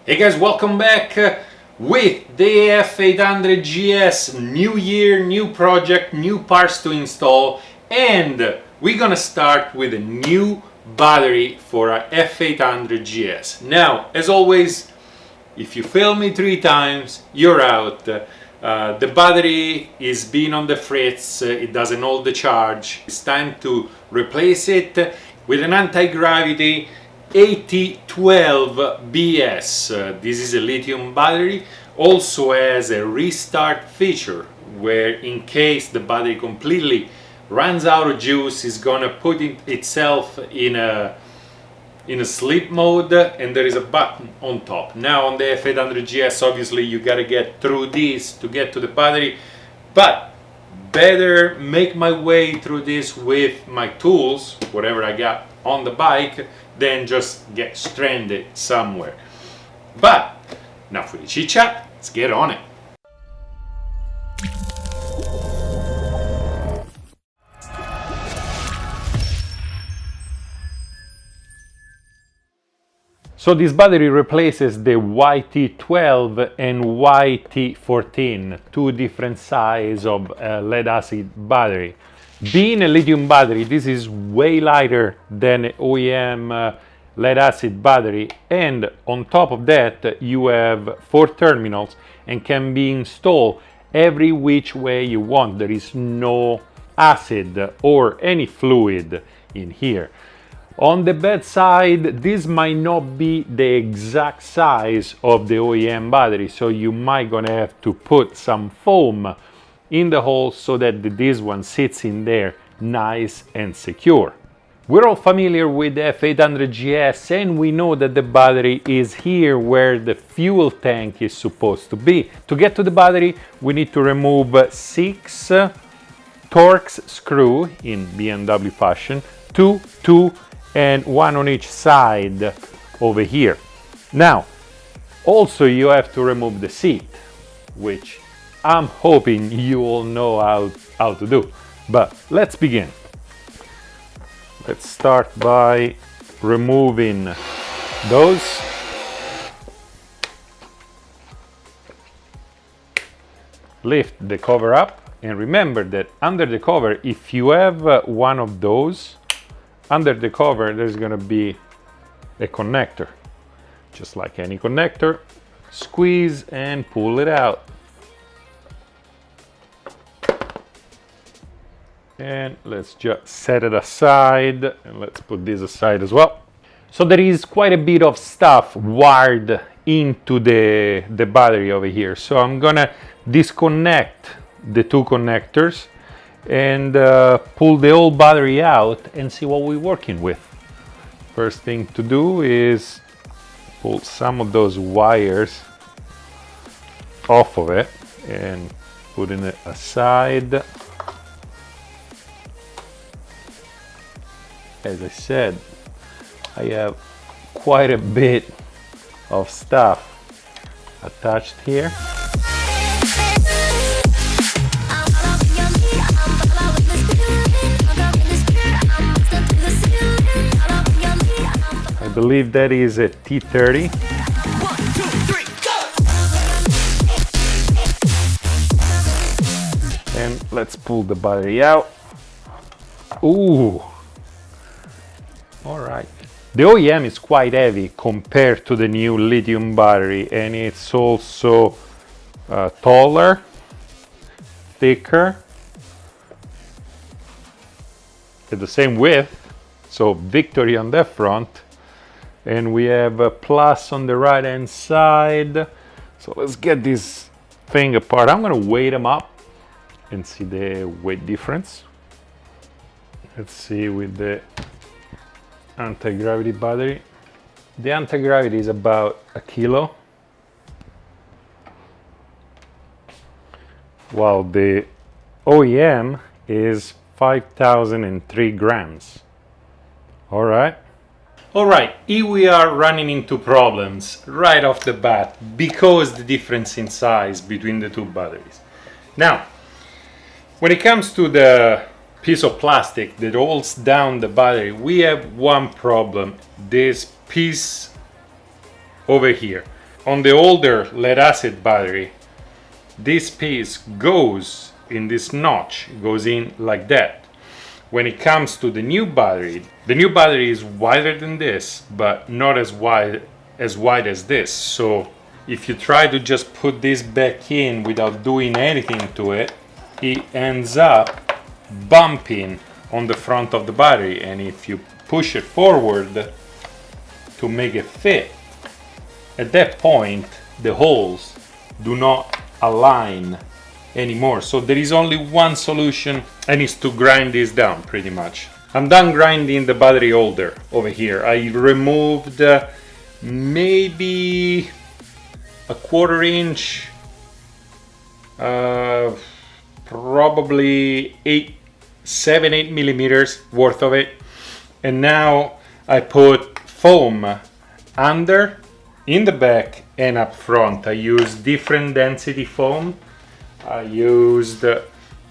Hey guys, welcome back with the F800GS. New year, new project, new parts to install, and we're gonna start with a new battery for our F800GS. Now, as always, if you fail me 3 times, you're out. The battery is being on the fritz, it doesn't hold the charge. It's time to replace it with an anti-gravity AT12BS. This is a lithium battery, also has a restart feature where in case the battery completely runs out of juice, it's gonna put itself in a sleep mode, and there is a button on top. Now on the F800GS, obviously you gotta get through this to get to the battery, but better make my way through this with my tools, whatever I got on the bike, than just get stranded somewhere. But enough with the chit chat, let's get on it. So this battery replaces the YT12 and YT14, two different sizes of lead acid battery. Being a lithium battery, this is way lighter than an OEM lead acid battery, and on top of that you have 4 terminals and can be installed every which way you want. There is no acid or any fluid in here. On the bad side, this might not be the exact size of the OEM battery, so you might gonna have to put some foam in the hole so that this one sits in there nice and secure. We're all familiar with the F800GS, and we know that the battery is here where the fuel tank is supposed to be. To get to the battery, we need to remove 6 Torx screws in BMW fashion, 2, and 1 on each side over here. Now, also you have to remove the seat, which I'm hoping you all know how to do. But let's begin. Let's start by removing those. Lift the cover up, and remember that under the cover, if you have one of those, under the cover there's gonna be a connector. Just like any connector, squeeze and pull it out. And let's just set it aside, and let's put this aside as well. So there is quite a bit of stuff wired into the battery over here. So I'm gonna disconnect the 2 connectors and pull the old battery out and see what we're working with. First thing to do is pull some of those wires off of it and putting it aside. As I said, I have quite a bit of stuff attached here. I believe that is a T30. 1, 2, 3, go! And let's pull the battery out. Ooh! Alright. The OEM is quite heavy compared to the new lithium battery, and it's also taller, thicker, at the same width, so victory on that front. And we have a plus on the right hand side. So let's get this thing apart. I'm gonna weigh them up and see the weight difference. Let's see with the anti-gravity battery. The anti-gravity is about 1 kilo, while the OEM is 5,003 grams. All right, here we are running into problems right off the bat because the difference in size between the 2 batteries. Now, when it comes to the piece of plastic that holds down the battery, we have one problem. This piece over here. on the older lead acid battery, this piece goes in this notch, it goes in like that. When it comes to the new battery is wider than this, but not as wide as this. So if you try to just put this back in without doing anything to it, it ends up bumping on the front of the battery, and if you push it forward to make it fit, at that point the holes do not align anymore. So there is only one solution, and it's to grind this down pretty much. I'm done grinding the battery holder over here. I removed maybe a 1/4 inch, probably 7-8 millimeters worth of it, and now I put foam under, in the back and up front. I use different density foam. I used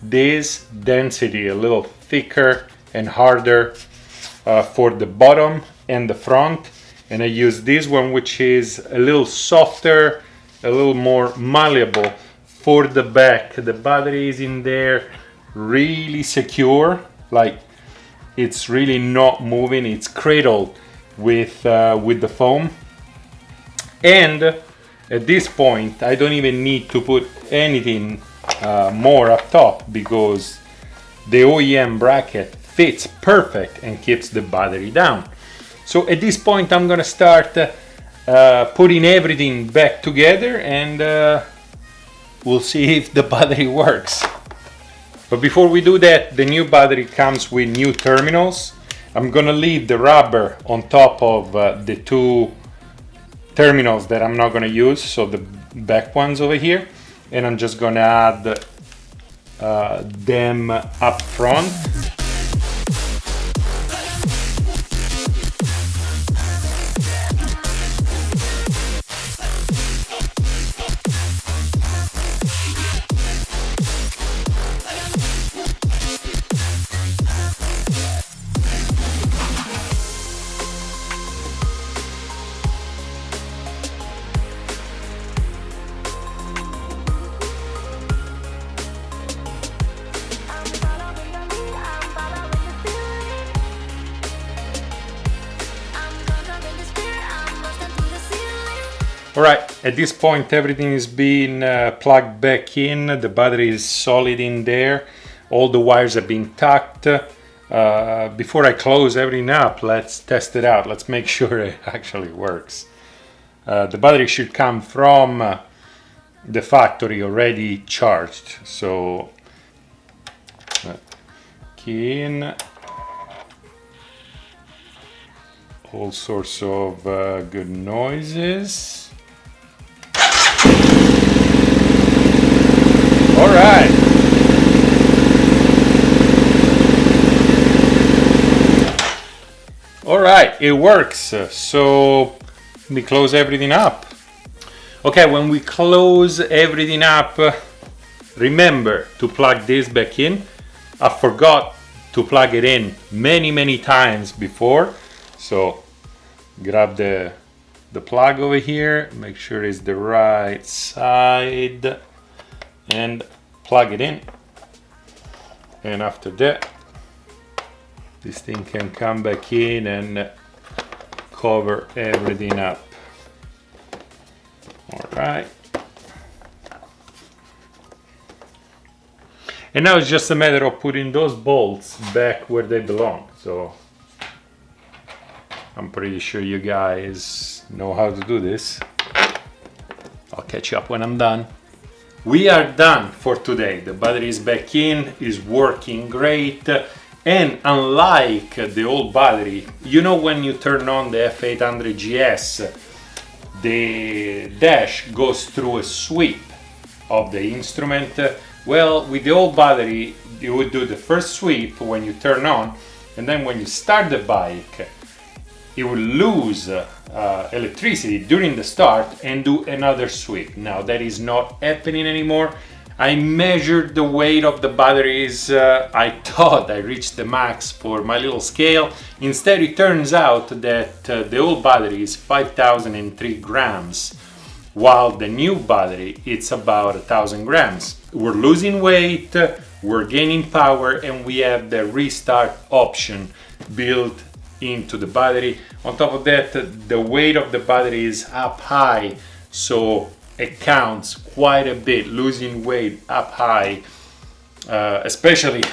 this density, a little thicker and harder for the bottom and the front, and I use this one, which is a little softer, a little more malleable for the back. The battery is in there really secure, like it's really not moving, it's cradled with the foam. And at this point I don't even need to put anything more up top, because the OEM bracket fits perfect and keeps the battery down. So at this point I'm gonna start putting everything back together, and we'll see if the battery works. But before we do that, the new battery comes with new terminals. I'm gonna leave the rubber on top of the two terminals that I'm not gonna use, so the back ones over here, and I'm just gonna add them up front. Alright, at this point everything is being plugged back in, the battery is solid in there, all the wires have been tucked. Before I close everything up, let's test it out, let's make sure it actually works. The battery should come from the factory already charged, so key in, all sorts of good noises. All right. All right, it works. So let me close everything up. Okay, when we close everything up, remember to plug this back in. I forgot to plug it in many times before. So grab the plug over here, make sure it's the right side, and plug it in. And after that, this thing can come back in and cover everything up. All right. And now it's just a matter of putting those bolts back where they belong. So I'm pretty sure you guys know how to do this. I'll catch you up when I'm done. We are done for today. The battery is back in, is working great. And unlike the old battery, you know, when you turn on the F800GS, the dash goes through a sweep of the instrument. Well, with the old battery, you would do the first sweep when you turn on, and then when you start the bike, it will lose electricity during the start and do another sweep. Now that is not happening anymore. I measured the weight of the batteries. I thought I reached the max for my little scale. Instead, it turns out that the old battery is 5,003 grams. while the new battery it's about 1,000 grams. We're losing weight, we're gaining power, and we have the restart option built into the battery. On top of that, the weight of the battery is up high, so it counts quite a bit. Losing weight up high, especially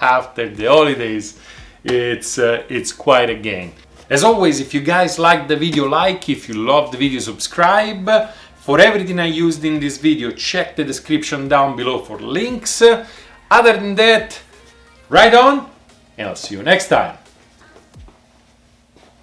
after the holidays, it's quite a gain. As always, if you guys like the video, like. If you love the video, subscribe. For everything I used in this video, check the description down below for links. Other than that, ride on, and I'll see you next time.